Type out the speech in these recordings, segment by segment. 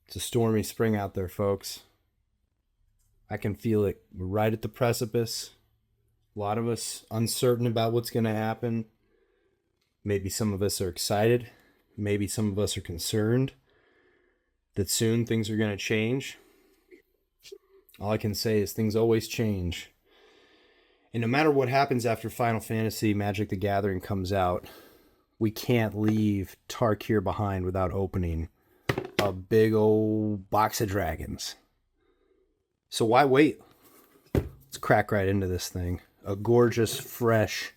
It's a stormy spring out there, folks. I can feel it. We're right at the precipice. A lot of us uncertain about what's going to happen. Maybe some of us are excited. Maybe some of us are concerned that soon things are going to change. All I can say is things always change. And no matter what happens after Final Fantasy Magic the Gathering comes out, we can't leave Tarkir behind without opening a big old box of dragons. So why wait? Let's crack right into this thing. A gorgeous, fresh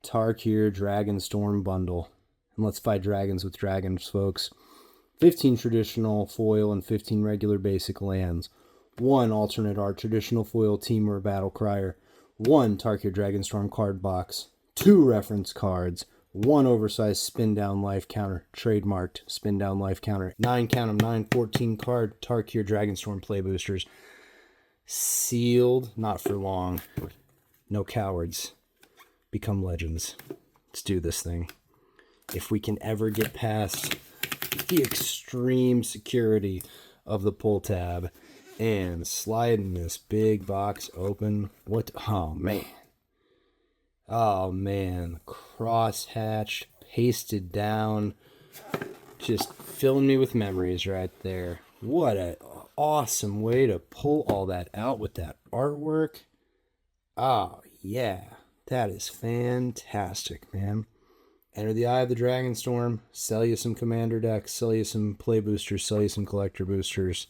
Tarkir Dragonstorm bundle. And let's fight dragons with dragons, folks. 15 traditional foil and 15 regular basic lands. 1 alternate art traditional foil Temur Battle Crier. 1 Tarkir Dragonstorm card box. 2 reference cards. 1 oversized spin down life counter, trademarked spin down life counter. 9 count 'em, 9 14 card Tarkir Dragonstorm play boosters. Sealed, not for long. No cowards. Become legends. Let's do this thing. If we can ever get past the extreme security of the pull tab and sliding this big box open. What? Oh, man. Oh, man. Cross-hatched, pasted down. Just filling me with memories right there. What an awesome way to pull all that out with that artwork. Oh, yeah. That is fantastic, man. Enter the Eye of the Dragonstorm. Sell you some commander decks. Sell you some play boosters. Sell you some collector boosters.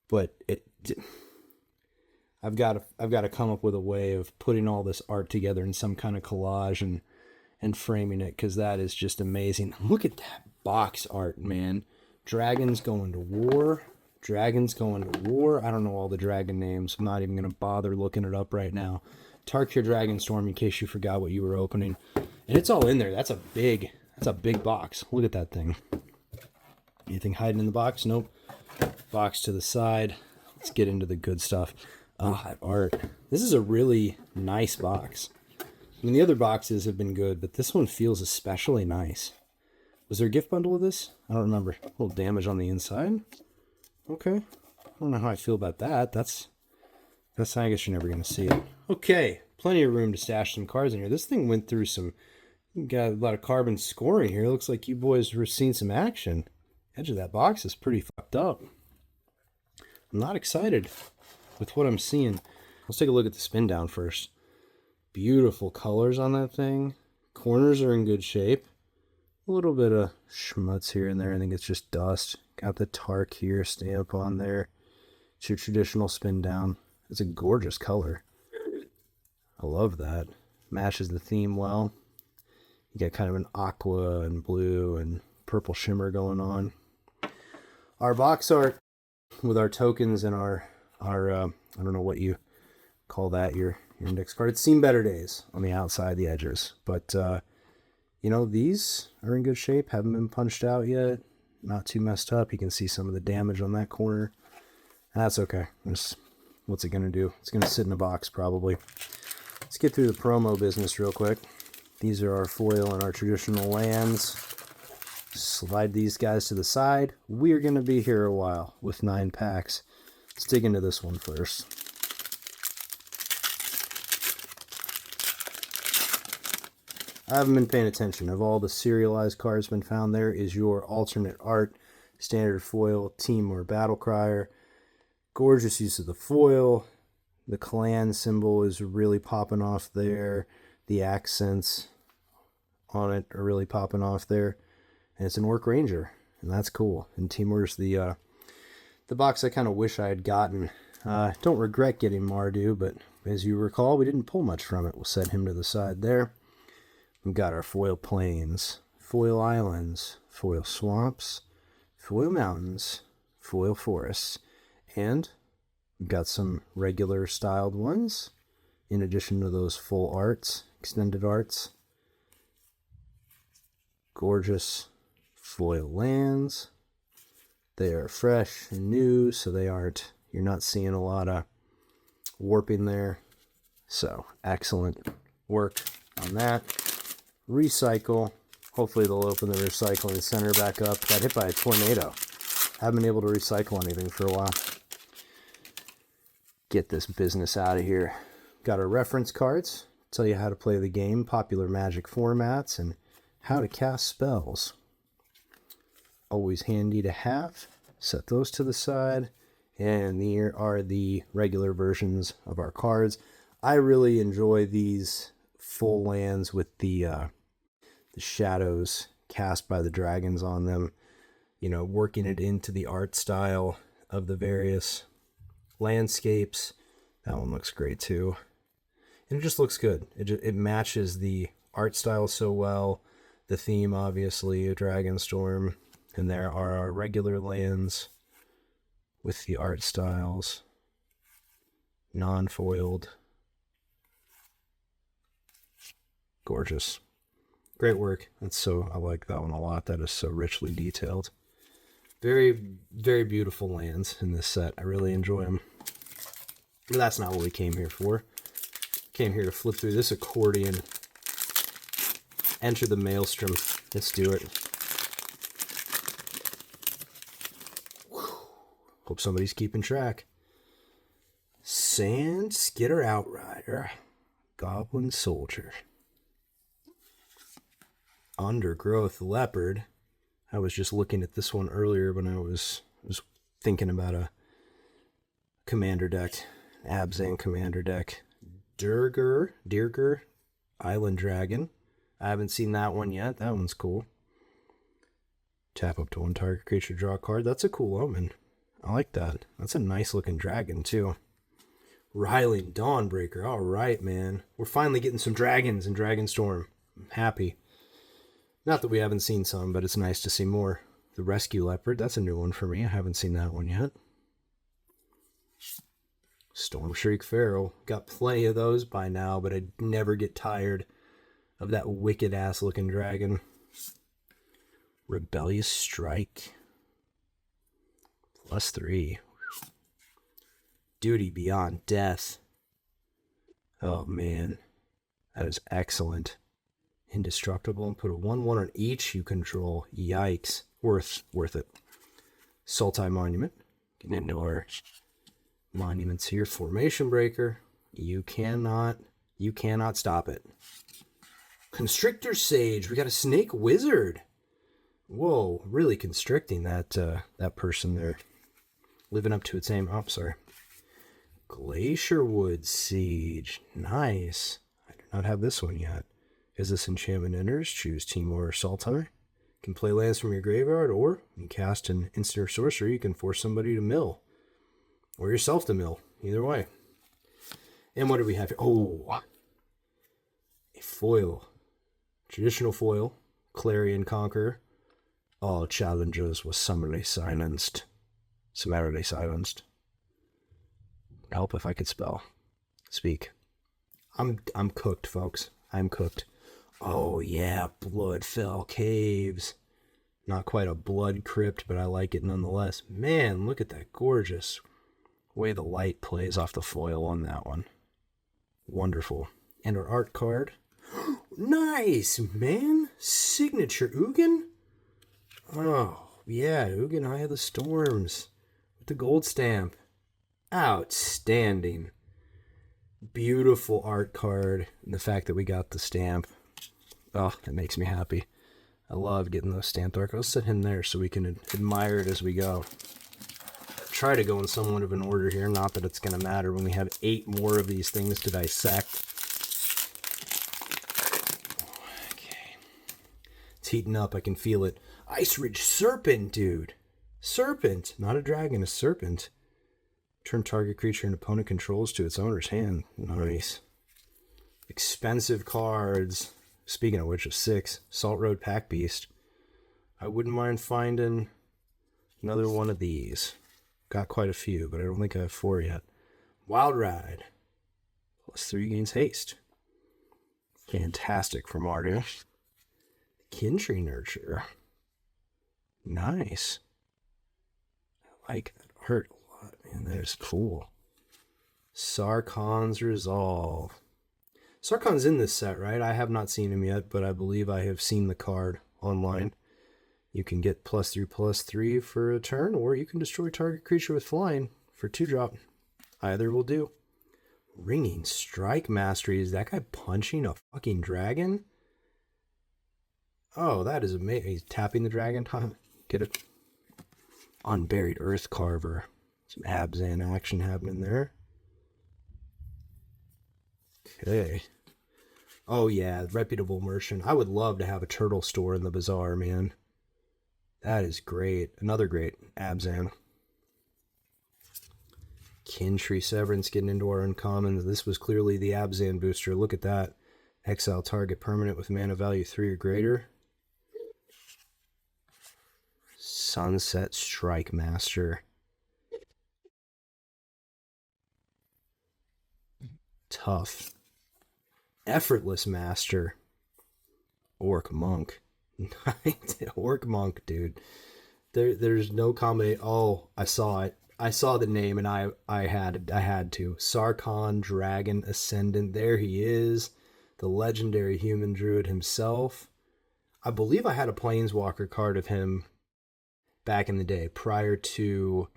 But I've got to come up with a way of putting all this art together in some kind of collage and framing it, because that is just amazing. Look at that box art, man. Dragons going to war. Dragons going to war. I don't know all the dragon names. I'm not even going to bother looking it up right now. Tarkir Dragonstorm, in case you forgot what you were opening. And it's all in there. That's a big box. Look at that thing. Anything hiding in the box? Nope. Box to the side. Let's get into the good stuff. Oh, that art. This is a really nice box. I mean, the other boxes have been good, but this one feels especially nice. Was there a gift bundle with this? I don't remember. A little damage on the inside. Okay. I don't know how I feel about that. That's I guess you're never going to see it. Okay. Plenty of room to stash some cards in here. This thing went through some... Got a lot of carbon scoring here. Looks like you boys were seeing some action. Edge of that box is pretty fucked up. I'm not excited with what I'm seeing. Let's take a look at the spin down first. Beautiful colors on that thing. Corners are in good shape. A little bit of schmutz here and there. I think it's just dust. Got the tarkir stamp on there. It's your traditional spin down. It's a gorgeous color. I love that. Matches the theme well. You got kind of an aqua and blue and purple shimmer going on. Our box art with our tokens and our I don't know what you call that, your index card. It's seen better days on the outside, the edges. But, you know, these are in good shape. Haven't been punched out yet. Not too messed up. You can see some of the damage on that corner. That's okay. What's it going to do? It's going to sit in a box probably. Let's get through the promo business real quick. These are our foil and our traditional lands. Slide these guys to the side. We're going to be here a while with 9 packs. Let's dig into this one first. I haven't been paying attention. Of all the serialized cards been found, there is your alternate art, standard foil, Temur Battle Crier. Gorgeous use of the foil. The clan symbol is really popping off there. The accents on it are really popping off there. And it's an Orc Ranger, and that's cool. And Temur's the box I kind of wish I had gotten. Don't regret getting Mardu, but as you recall, we didn't pull much from it. We'll set him to the side there. We've got our foil plains, foil islands, foil swamps, foil mountains, foil forests, and we've got some regular styled ones, in addition to those full arts, extended arts. Gorgeous foil lands. They are fresh and new, so you're not seeing a lot of warping there. So, excellent work on that. Recycle. Hopefully they'll open the recycling center back up. Got hit by a tornado. Haven't been able to recycle anything for a while. Get this business out of here. Got our reference cards. Tell you how to play the game, popular Magic formats, and how to cast spells. Always handy to have. Set those to the side. And here are the regular versions of our cards. I really enjoy these full lands with the shadows cast by the dragons on them. You know, working it into the art style of the various landscapes. That one looks great too. And it just looks good. It matches the art style so well. The theme, obviously, a dragonstorm. And there are our regular lands with the art styles. Non-foiled. Gorgeous. Great work. I like that one a lot. That is so richly detailed. Very, very beautiful lands in this set. I really enjoy them. But that's not what we came here for. Came here to flip through this accordion. Enter the maelstrom. Let's do it. Whew. Hope somebody's keeping track. Sand Skitter Outrider. Goblin Soldier. Undergrowth Leopard. I was just looking at this one earlier when I was thinking about a commander deck, Abzan commander deck. Dirger, Island Dragon. I haven't seen that one yet. That one's cool. Tap up to one target creature, draw a card. That's a cool omen. I like that. That's a nice looking dragon too. Riling Dawnbreaker. All right, man. We're finally getting some dragons in Dragonstorm. I'm happy. Not that we haven't seen some, but it's nice to see more. The Rescue Leopard, that's a new one for me. I haven't seen that one yet. Stormshriek Pharaoh. Got plenty of those by now, but I'd never get tired of that wicked-ass looking dragon. Rebellious Strike. +3. Duty Beyond Death. Oh, man. That is excellent. Indestructible, and put a 1/1 on each you control. Yikes. Worth it. Sultai Monument. Getting into our monuments here. Formation Breaker. You cannot stop it. Constrictor Sage. We got a Snake Wizard. Whoa, really constricting that person there. Living up to its name. Oh, sorry. Glacierwood Siege. Nice. I do not have this one yet. As this enchantment enters, choose Timor or Sultai. You can play lands from your graveyard, or you can cast an instant or sorcery. You can force somebody to mill. Or yourself to mill. Either way. And what do we have here? Oh! A foil. Traditional foil. Clarion Conqueror. All challengers were summarily silenced. Help if I could spell. Speak. I'm cooked, folks. I'm cooked. Oh yeah, Bloodfell Caves. Not quite a blood crypt, but I like it nonetheless. Man, look at that gorgeous way the light plays off the foil on that one. Wonderful. And our art card. Nice, man. Signature Ugin. Oh, yeah, Ugin Eye of the Storms. With the gold stamp. Outstanding. Beautiful art card. And the fact that we got the stamp. Oh, that makes me happy. I love getting those stamped art. I'll set him there so we can admire it as we go. Try to go in somewhat of an order here. Not that it's going to matter when we have 8 more of these things to dissect. Okay. It's heating up. I can feel it. Ice Ridge Serpent, dude. Serpent. Not a dragon, a serpent. Turn target creature and opponent controls to its owner's hand. Nice. Expensive cards. Speaking of which, of 6. Salt Road Pack Beast. I wouldn't mind finding another one of these. Got quite a few, but I don't think I have 4 yet. Wild Ride. +3 gains haste. Fantastic from Mardu. Kintree Nurture. Nice. I like that art a lot, man. That is cool. Sarkhan's Resolve. Sarkhan's in this set, right? I have not seen him yet, but I believe I have seen the card online. You can get +3/+3 for a turn, or you can destroy target creature with flying for 2-drop. Either will do. Ringing Strike Mastery. Is that guy punching a fucking dragon? Oh, that is amazing. He's tapping the dragon. Get it? Unburied Earth Carver. Some Abzan action happening there. Okay. Oh yeah, reputable merchant. I would love to have a turtle store in the bazaar, man. That is great. Another great Abzan. Kintree Severance getting into our uncommons. This was clearly the Abzan booster. Look at that. Exile target permanent with mana value 3 or greater. Sunset Strike Master. Tough. Effortless Master. Orc Monk. Orc Monk, dude. There's no combination. Oh, I saw it. I saw the name and I had to. Sarkhan Dragon Ascendant. There he is. The legendary human druid himself. I believe I had a Planeswalker card of him back in the day, prior to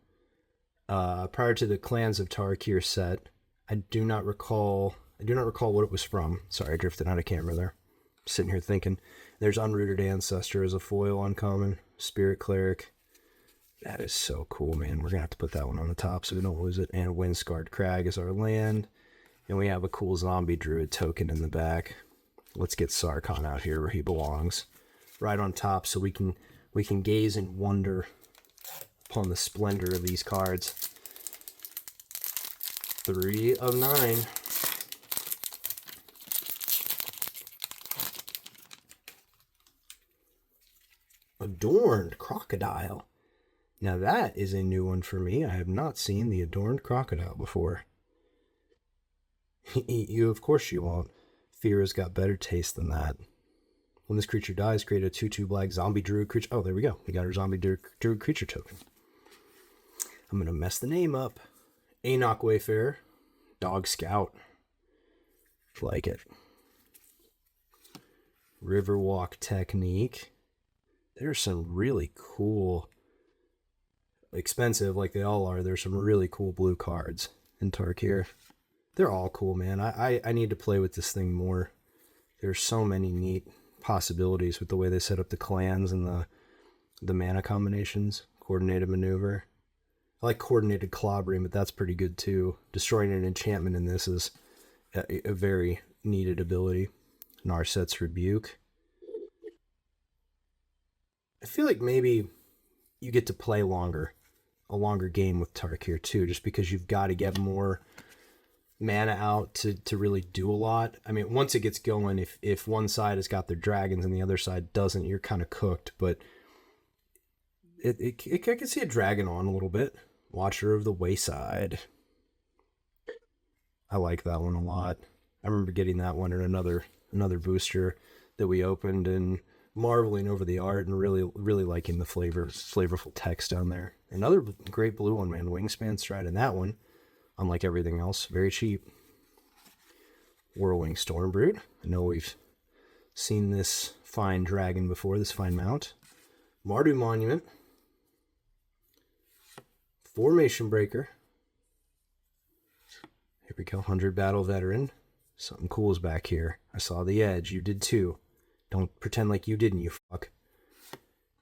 the Clans of Tarkir set. I do not recall what it was from. Sorry, I drifted out of camera there. I'm sitting here thinking. There's Unrooted Ancestor as a foil uncommon. Spirit Cleric. That is so cool, man. We're going to have to put that one on the top so we don't lose it. And Windscarred Crag is our land. And we have a cool zombie druid token in the back. Let's get Sarkhan out here where he belongs. Right on top so we can gaze in wonder upon the splendor of these cards. 3 of 9. Adorned Crocodile. Now that is a new one for me. I have not seen the Adorned Crocodile before. You, of course you won't. Fear has got better taste than that. When this creature dies, create a 2/2 black zombie druid creature. Oh, there we go. We got our zombie druid creature token. I'm going to mess the name up. Enoch Wayfarer. Dog Scout. Like it. Riverwalk Technique. There's some really cool, expensive like they all are, there's some really cool blue cards in Tarkir. They're all cool, man. I need to play with this thing more. There's so many neat possibilities with the way they set up the clans and the mana combinations. Coordinated Maneuver. I like Coordinated Clobbering, but that's pretty good too. Destroying an enchantment in this is a very needed ability. Narset's Rebuke. I feel like maybe you get to play a longer game with Tarkir too, just because you've got to get more mana out to really do a lot. I mean, once it gets going, if one side has got their dragons and the other side doesn't, you're kind of cooked. But I can see a dragon on a little bit. Watcher of the Wayside. I like that one a lot. I remember getting that one in another booster that we opened and marveling over the art and really liking the flavorful text down there. Another great blue one, man. Wingspan Stride, and that one, unlike everything else, very cheap. Whirlwing Stormbrood. I know we've seen this fine dragon before, this fine mount. Mardu Monument. Formation Breaker. Here we go, 100 Battle Veteran. Something cool is back here. I saw the edge. You did too. Don't pretend like you didn't, you fuck.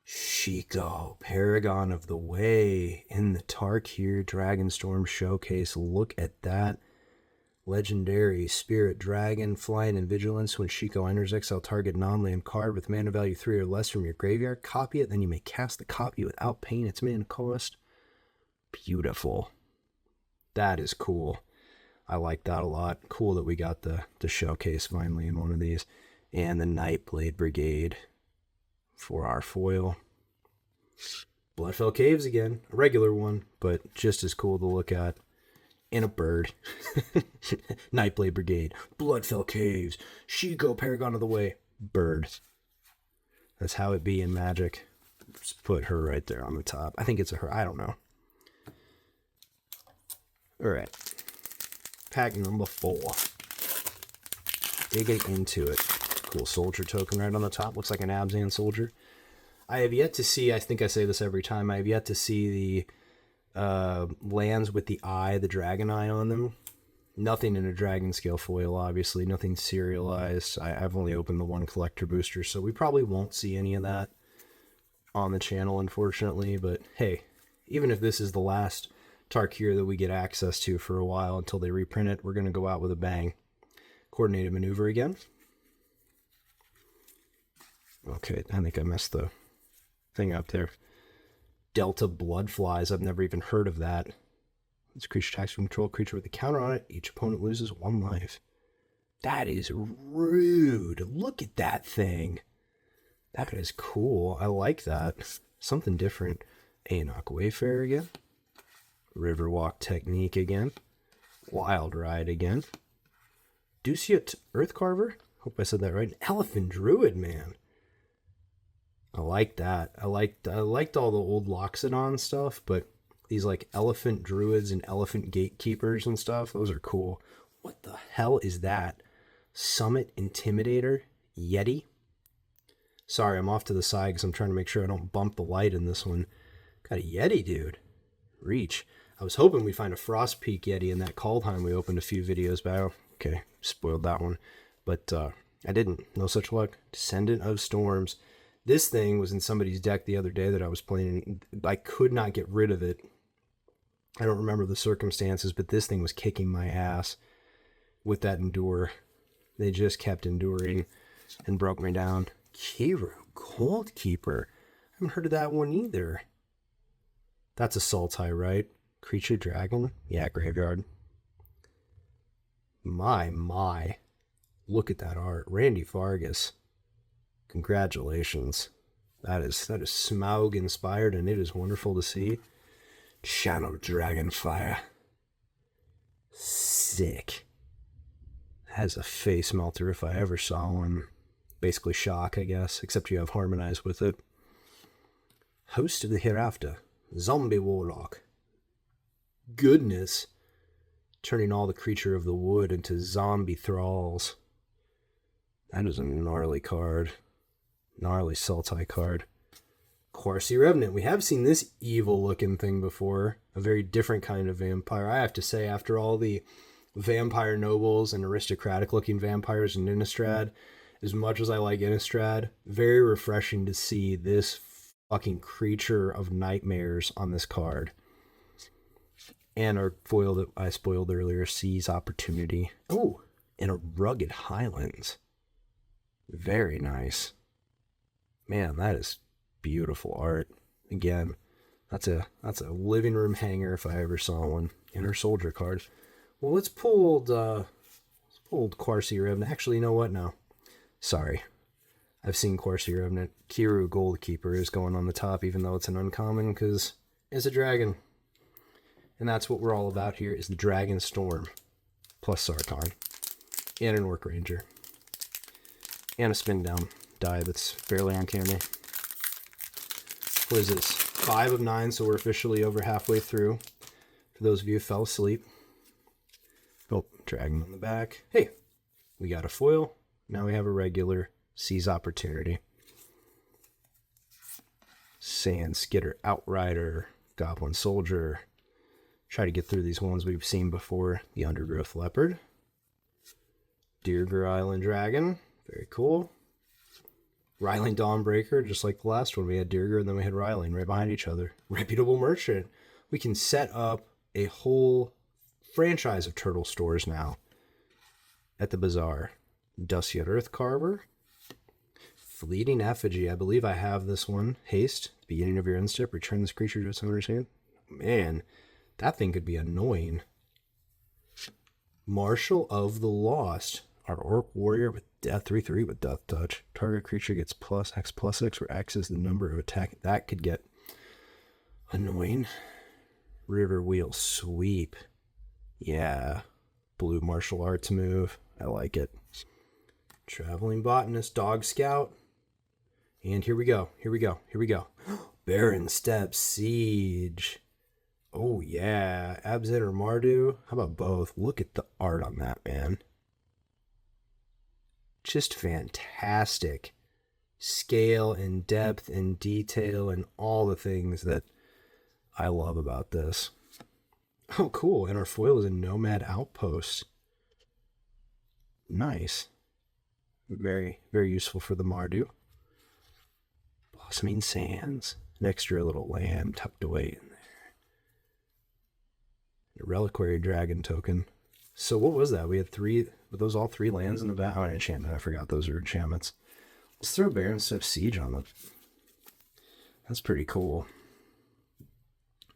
Shiko, Paragon of the Way in the Tarkir Dragonstorm Showcase. Look at that. Legendary Spirit Dragon, Flying and Vigilance. When Shiko enters, exile target non-land card with mana value 3 or less from your graveyard. Copy it, then you may cast the copy without paying its mana cost. Beautiful. That is cool. I like that a lot. Cool that we got the showcase finally in one of these. And the Nightblade Brigade for our foil. Bloodfell Caves again. A regular one, but just as cool to look at. And a bird. Nightblade Brigade. Bloodfell Caves. Shiko, Paragon of the Way. Bird. That's how it be in Magic. Just put her right there on the top. I think it's a her. I don't know. Alright. Pack number 4. Digging into it. Cool soldier token right on the top. Looks like an Abzan soldier. I have yet to see, I think I say this every time, I have yet to see the lands with the eye, the dragon eye on them. Nothing in a dragon scale foil, obviously. Nothing serialized. I've only opened the one collector booster, so we probably won't see any of that on the channel, unfortunately. But hey, even if this is the last Tarkir that we get access to for a while until they reprint it, we're going to go out with a bang. Coordinated maneuver again. Okay, I think I messed the thing up there. Delta Bloodflies. I've never even heard of that. This creature attacks from control creature with a counter on it. Each opponent loses 1 life. That is rude. Look at that thing. That is cool. I like that. Something different. Aenoch Wayfarer again. Riverwalk Technique again. Wild Ride again. Duciat Earthcarver. Hope I said that right. Elephant Druid, man. I like that. I liked all the old Loxodon stuff, but these like elephant druids and elephant gatekeepers and stuff, those are cool. What the hell is that? Summit Intimidator Yeti? Sorry, I'm off to the side because I'm trying to make sure I don't bump the light in this one. Got a Yeti, dude. Reach. I was hoping we'd find a Frost Peak Yeti in that Kaldheim we opened a few videos back. Okay, spoiled that one. But I didn't. No such luck. Descendant of Storms. This thing was in somebody's deck the other day that I was playing. I could not get rid of it. I don't remember the circumstances, but this thing was kicking my ass with that Endure. They just kept enduring and broke me down. Kiru, Goldkeeper. I haven't heard of that one either. That's a Sultai, right? Creature Dragon? Yeah, Graveyard. My. Look at that art. Randy Vargas. Congratulations. That is Smaug inspired, and it is wonderful to see. Channel Dragonfire. Sick. Has a face melter if I ever saw one. Basically shock, I guess, except you have Harmonize with it. Host of the Hereafter. Zombie Warlock. Goodness. Turning all the creature of the wood into zombie thralls. That is a gnarly card. Gnarly Sultai card. Quarcy Revenant. We have seen this evil looking thing before. A very different kind of vampire. I have to say, after all the vampire nobles and aristocratic looking vampires in Innistrad, as much as I like Innistrad, very refreshing to see this fucking creature of nightmares on this card. And our foil that I spoiled earlier, Seize Opportunity. Oh, and a Rugged Highlands. Very nice. Man, that is beautiful art. Again, that's a living room hanger if I ever saw one. Inner Soldier card. Well, let's pull Quarcy Revenant. Actually, you know what? No. Sorry. I've seen Quarcy Revenant. Kiru Goldkeeper is going on the top, even though it's an uncommon, because it's a dragon. And that's what we're all about here, is the Dragonstorm. Plus Sarkhan. And an Orc Ranger. And a spin down die that's fairly on camera. What is this? 5 of 9, so we're officially over halfway through. For those of you who fell asleep. Oh, dragon on the back. Hey, we got a foil. Now we have a regular Seize Opportunity. Sand Skidder, Outrider, Goblin Soldier. Try to get through these ones we've seen before. The Undergrowth Leopard. Deerger Island Dragon. Very cool. Ryling Dawnbreaker, just like the last one. We had Deerger and then we had Ryling right behind each other. Reputable Merchant. We can set up a whole franchise of turtle stores now at the Bazaar. Duciat Earthcarver. Fleeting Effigy. I believe I have this one. Haste. Beginning of your end step. Return this creature to its owner's hand. Man, that thing could be annoying. Marshal of the Lost. Our Orc Warrior with Death 3/3 with Death Touch. Target creature gets +X/+X, where X is the number of attack. That could get annoying. River Wheel Sweep. Yeah. Blue martial arts move. I like it. Traveling Botanist, Dog Scout. And here we go. Baron Step Siege. Oh yeah. Abzan or Mardu. How about both? Look at the art on that, man. Just fantastic. scale and depth and detail and all the things that I love about this. Oh, cool. And our foil is a Nomad Outpost. Nice. Very, very useful for the Mardu. Blossoming Sands. An extra little land tucked away in there. A Reliquary Dragon token. So what was that? We had 3... Were those all 3 lands in the back? Oh, an enchantment. I forgot those are enchantments. Let's throw Baron Step Siege on them. That's pretty cool.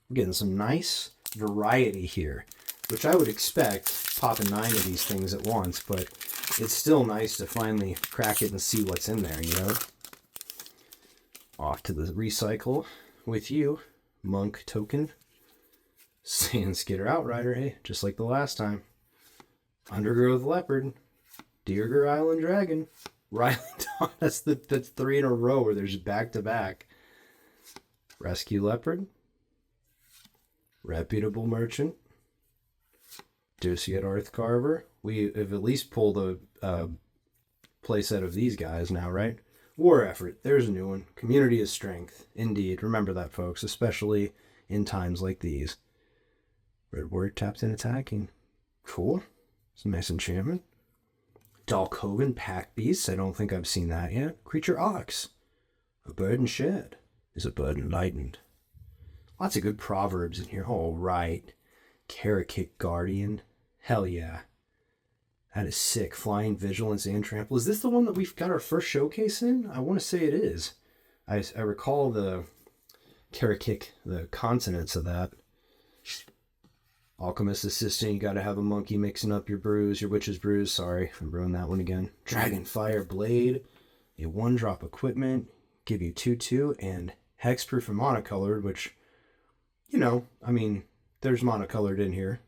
We're getting some nice variety here, which I would expect popping 9 of these things at once, but it's still nice to finally crack it and see what's in there, you know? Off to the recycle with you, Monk token. Sandskitter Outrider, hey, just like the last time. Undergrowth Leopard, Deerger Island Dragon, Ryland. That's 3 in a row where there's back-to-back. Rescue Leopard, Reputable Merchant, Duciad Arthcarver. We have at least pulled a playset of these guys now, right? War Effort, there's a new one. Community is Strength, indeed. Remember that, folks, especially in times like these. Red Word tapped in attacking. Cool. Some nice enchantment. Dalkovan Pack Beast. I don't think I've seen that yet. Creature Ox. A burden shed is a burden lightened. Lots of good proverbs in here. All right. Karakik Guardian. Hell yeah. That is sick. Flying Vigilance and Trample. Is this the one that we've got our first showcase in? I want to say it is. I recall the Karakik, the consonants of that. Alchemist Assistant, you gotta have a monkey mixing up your brews, your witch's brews. Sorry, I'm brewing that one again. Dragonfire Blade, a 1-drop equipment, give you 2/2, and hexproof and monocolored, which, you know, I mean, there's monocolored in here.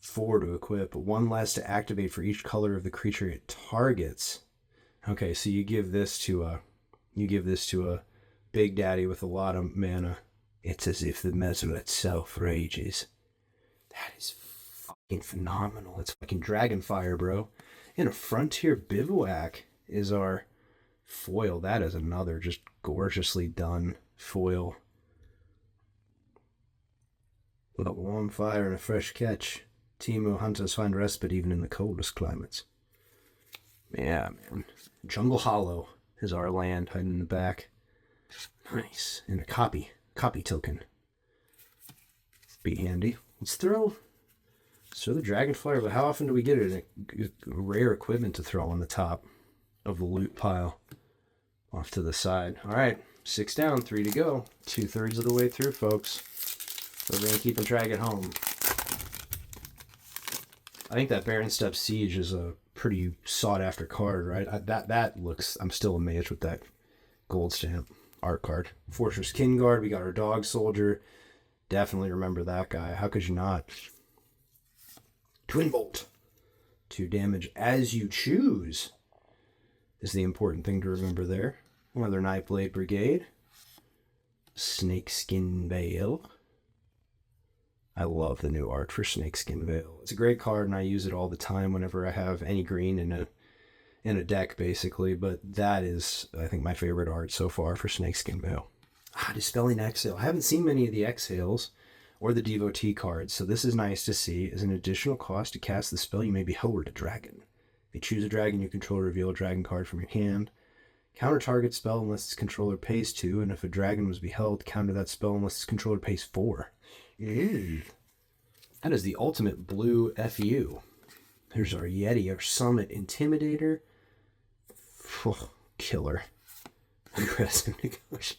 4 to equip, 1 less to activate for each color of the creature it targets. Okay, so you give this to a big daddy with a lot of mana. It's as if the metal itself rages. That is fucking phenomenal. It's fucking Dragonfire, bro. And a Frontier Bivouac is our foil. That is another just gorgeously done foil. With a warm fire and a fresh catch, Timo hunters find respite even in the coldest climates. Yeah, man. Jungle Hollow is our land hiding in the back. Nice. And a copy token. Be handy. Let's throw the Dragonfire, but how often do we get it? A rare equipment to throw on the top of the loot pile. Off to the side. All right, 6 down, 3 to go. 2/3 of the way through, folks. We're going to keep and drag it home. I think that Baron Step Siege is a pretty sought-after card, right? That looks... I'm still amazed with that gold stamp art card. Fortress Kingguard, we got our Dog Soldier. Definitely remember that guy. How could you not? Twin Bolt. 2 damage as you choose is the important thing to remember there. Another Nightblade Brigade. Snakeskin Veil. I love the new art for Snakeskin Veil. It's a great card, and I use it all the time whenever I have any green in a deck, basically. But that is, I think, my favorite art so far for Snakeskin Veil. Dispelling Exhale. I haven't seen many of the Exhales or the Devotee cards, so this is nice to see. As an additional cost to cast the spell, you may be Hoard a dragon. If you choose a dragon, you control, reveal a dragon card from your hand. Counter target spell unless its controller pays 2, and if a dragon was beheld, counter that spell unless its controller pays 4. Ew. That is the ultimate blue FU. There's our Yeti, our Summit Intimidator. Oh, killer. Aggressive negotiation.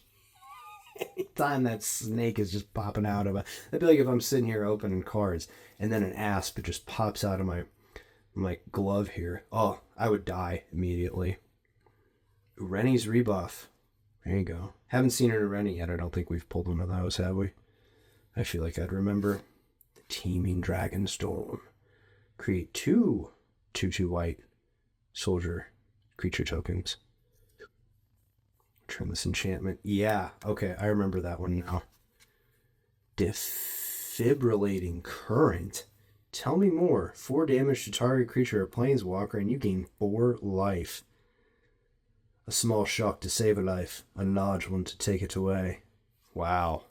Anytime that snake is just popping out of that'd be like if I'm sitting here opening cards and then an asp just pops out of my glove here. Oh, I would die immediately. Rennie's Rebuff. There you go. Haven't seen an Rennie yet. I don't think we've pulled one of those, have we? I feel like I'd remember. The Teeming Dragonstorm. Create 2 2/2 white soldier creature tokens. Turn this enchantment. Yeah, okay, I remember that one now. Defibrillating Current. Tell me more. 4 damage to target creature or planeswalker, and you gain 4 life. A small shock to save a life, a large one to take it away. Wow.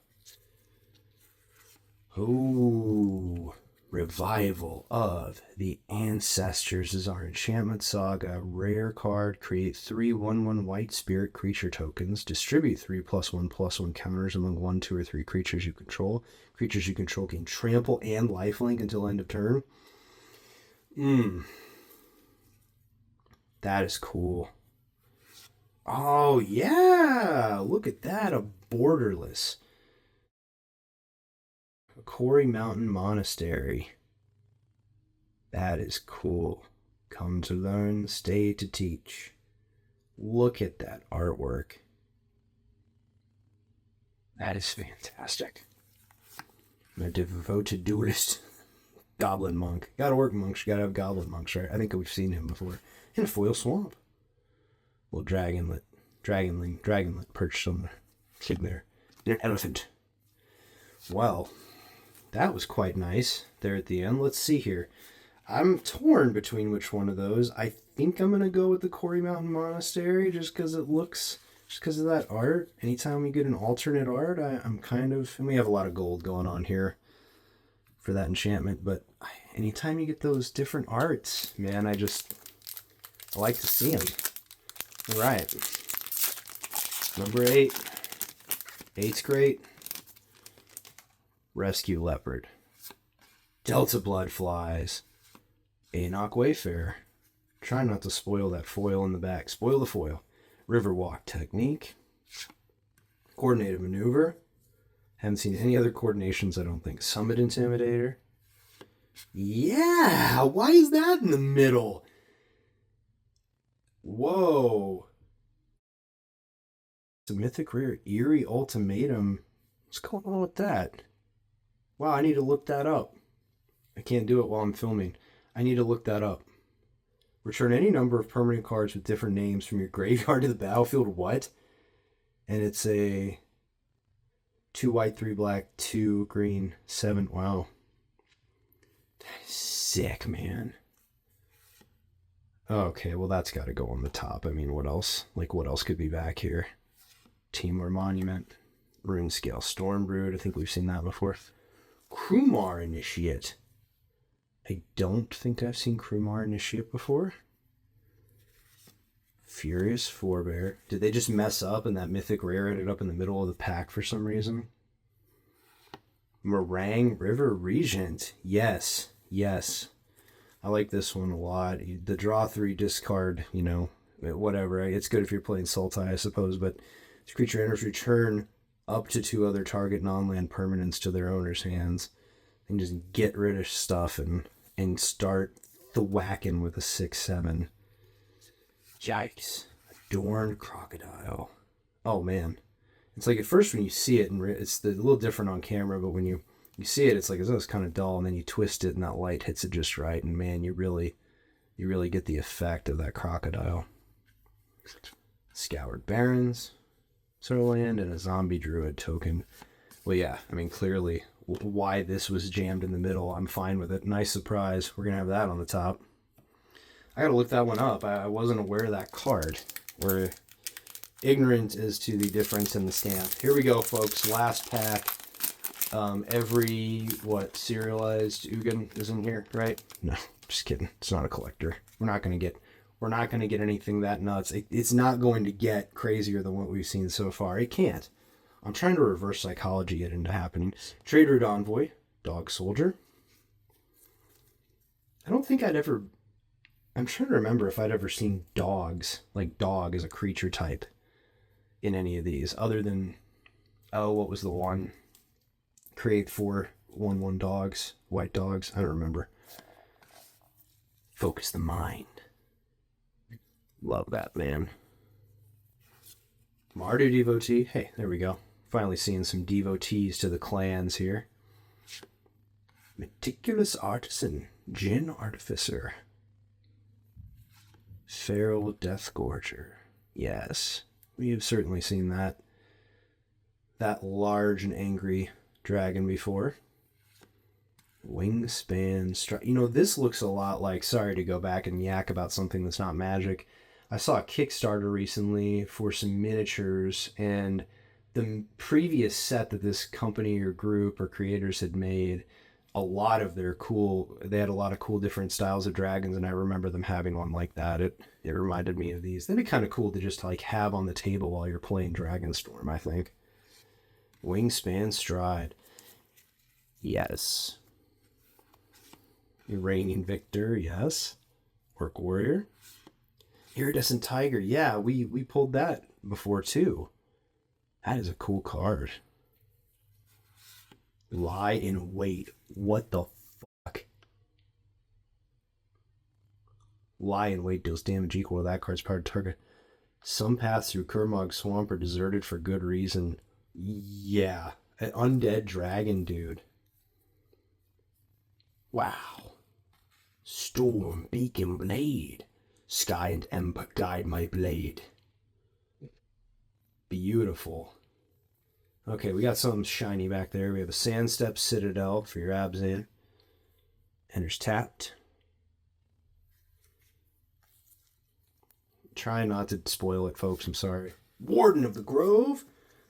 Ooh. Revival of the Ancestors is our enchantment saga. Rare card. Create 3 1/1 white spirit creature tokens. Distribute 3 +1/+1 counters among 1, 2, or 3 creatures you control. Creatures you control can trample and lifelink until end of turn. That is cool. Oh, yeah! Look at that, a borderless. A Quarry Mountain Monastery. That is cool. Come to learn, stay to teach. Look at that artwork. That is fantastic. A devoted duelist. Goblin monk. Gotta work monks, gotta have goblin monks, right? I think we've seen him before. In a foil swamp. Well, dragonlet perched on the thing there. An elephant. Well, that was quite nice there at the end. Let's see here. I'm torn between which one of those. I think I'm going to go with the Quarry Mountain Monastery just because it looks, just because of that art. Anytime we get an alternate art, I'm kind of, and we have a lot of gold going on here for that enchantment, but anytime you get those different arts, man, I like to see them. All right. Number 8. 8's great. Rescue Leopard. Delta Bloodflies. Anok Wayfarer. Try not to spoil that foil in the back. Spoil the foil. Riverwalk Technique. Coordinated Maneuver. Haven't seen any other coordinations, I don't think. Summit Intimidator. Yeah! Why is that in the middle? Whoa. It's a mythic rare Eerie Ultimatum. What's going on with that? Wow, I need to look that up. I can't do it while I'm filming. I need to look that up. Return any number of permanent cards with different names from your graveyard to the battlefield. What? And it's a 2 white, 3 black, 2 green, 7. Wow. That is sick, man. Okay, well that's got to go on the top. I mean, what else? Like, what else could be back here? Teamler Monument. Runescale Stormbrood. I think we've seen that before. Krumar Initiate. I don't think I've seen Krumar Initiate before. Furious Forebear. Did they just mess up and that mythic rare ended up in the middle of the pack for some reason? Meringue River Regent. Yes. Yes. I like this one a lot. The draw 3 discard, you know, whatever. It's good if you're playing Sultai, I suppose, but this creature enters return up to 2 other target non-land permanents to their owner's hands. And just get rid of stuff and start the whacking with a 6/7. Yikes. Adorned Crocodile. Oh, man. It's like at first when you see it, and it's a little different on camera, but when you see it, it's like, oh, it's kind of dull, and then you twist it, and that light hits it just right, and man, you really get the effect of that crocodile. Scoured Barrens, Sirland, and a Zombie Druid token. Well, yeah, I mean, clearly why this was jammed in the middle, I'm fine with it. Nice surprise. We're going to have that on the top. I got to look that one up. I wasn't aware of that card. We're ignorant as to the difference in the stamp. Here we go, folks. Last pack. Every, serialized Ugin is in here, right? No, just kidding. It's not a collector. We're not going to get anything that nuts. It's not going to get crazier than what we've seen so far. It can't. I'm trying to reverse psychology it into happening. Trade Route Envoy. Dog Soldier. I don't think I'm trying to remember if I'd ever seen dogs, like dog as a creature type in any of these, other than, what was the one? Create 4 1/1 dogs, white dogs. I don't remember. Focus the Mind. Love that, man. Mardu Devotee. Hey, there we go. Finally seeing some devotees to the clans here. Meticulous Artisan. Jin Artificer. Feral Deathgorger. Yes, we have certainly seen that large and angry dragon before. Wingspan Strike. You know, this looks a lot like, sorry to go back and yak about something that's not Magic. I saw a Kickstarter recently for some miniatures, and the previous set that this company or group or creators had made, a lot of their cool, they had a lot of cool different styles of dragons, and I remember them having one like that. It reminded me of these. That'd be kind of cool to just like have on the table while you're playing Dragonstorm, I think. Wingspan Stride. Yes. Reigning Victor, yes. Orc Warrior. Iridescent Tiger, yeah, we pulled that before too. That is a cool card. Lie in Wait. What the fuck? Lie in Wait deals damage equal to that card's power to target. Some paths through Kurmog Swamp are deserted for good reason. Yeah. An undead dragon, dude. Wow. Storm Beacon Blade. Sky and Ember guide my blade. Beautiful. Okay, we got something shiny back there. We have a Sandstep Citadel for your Abzan. Enters tapped. Try not to spoil it, folks. I'm sorry. Warden of the Grove.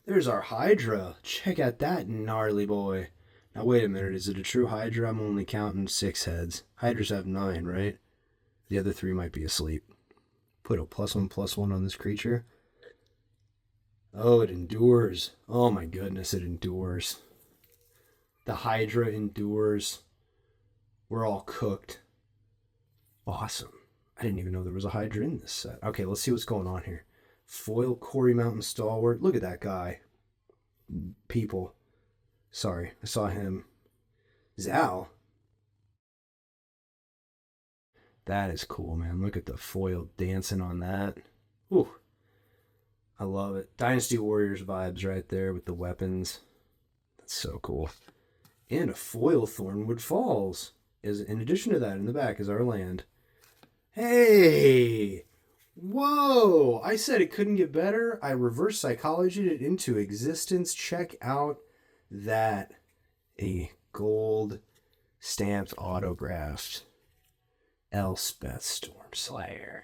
There's our Hydra. Check out that gnarly boy. Now, wait a minute. Is it a true Hydra? I'm only counting 6 heads. Hydras have 9, right? The other 3 might be asleep. Put a +1/+1 on this creature. Oh, it endures. Oh my goodness, it endures. The Hydra endures. We're all cooked. Awesome. I didn't even know there was a Hydra in this set. Okay, let's see what's going on here. Foil Quarry Mountain Stalwart. Look at that guy. People. Sorry, I saw him. Zal. That is cool, man. Look at the foil dancing on that. Ooh. I love it. Dynasty Warriors vibes right there with the weapons. That's so cool. And a foil Thornwood Falls. In addition to that, in the back is our land. Hey! Whoa! I said it couldn't get better. I reverse psychologied it into existence. Check out that. A gold stamped autographed Elspeth Stormslayer.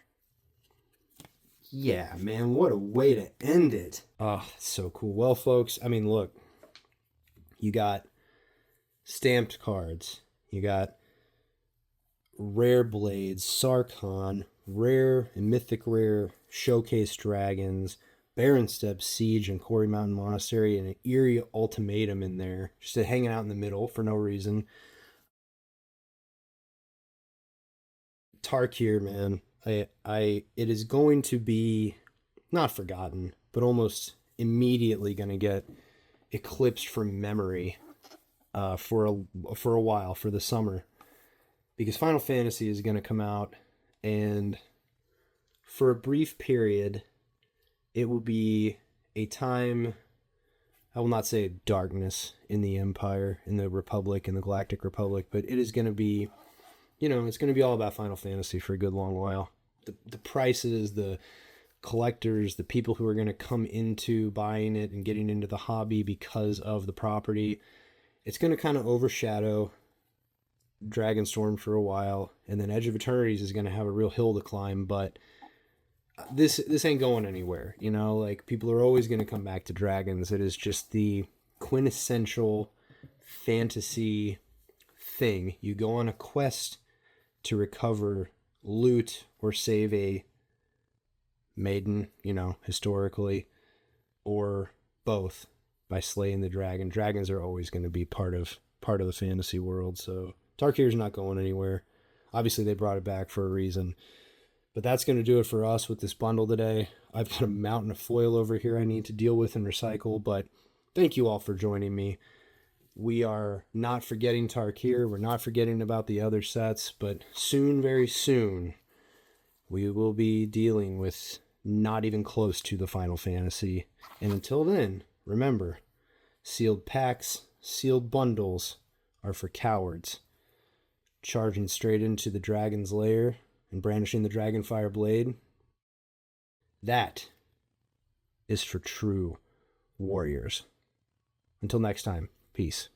Yeah, man, what a way to end it. Oh, that's so cool. Well, folks, I mean, look. You got stamped cards. You got rare blades, Sarkhan, rare and mythic rare showcase dragons, Barren Steps, Siege, and Quarry Mountain Monastery, and an eerie ultimatum in there, just hanging out in the middle for no reason. Tarkir, man, it is going to be not forgotten, but almost immediately going to get eclipsed from memory for a while, for the summer, because Final Fantasy is going to come out, and for a brief period, it will be a time, I will not say darkness in the Empire, in the Republic, in the Galactic Republic, but it is going to be, it's going to be all about Final Fantasy for a good long while. The prices, the collectors, the people who are going to come into buying it and getting into the hobby because of the property, it's going to kind of overshadow Dragonstorm for a while, and then Edge of Eternities is going to have a real hill to climb, but this ain't going anywhere. Like, people are always going to come back to dragons. It is just the quintessential fantasy thing. You go on a quest to recover loot or save a maiden, historically, or both by slaying the dragon. Dragons are always going to be part of the fantasy world, so Tarkir's not going anywhere. Obviously, they brought it back for a reason. But that's going to do it for us with this bundle today. I've got a mountain of foil over here I need to deal with and recycle, but thank you all for joining me. We are not forgetting Tarkir. We're not forgetting about the other sets, but soon, very soon, we will be dealing with not even close to the Final Fantasy. And until then, remember, sealed packs, sealed bundles are for cowards. Charging straight into the dragon's lair and brandishing the Dragonfire Blade, that is for true warriors. Until next time, peace.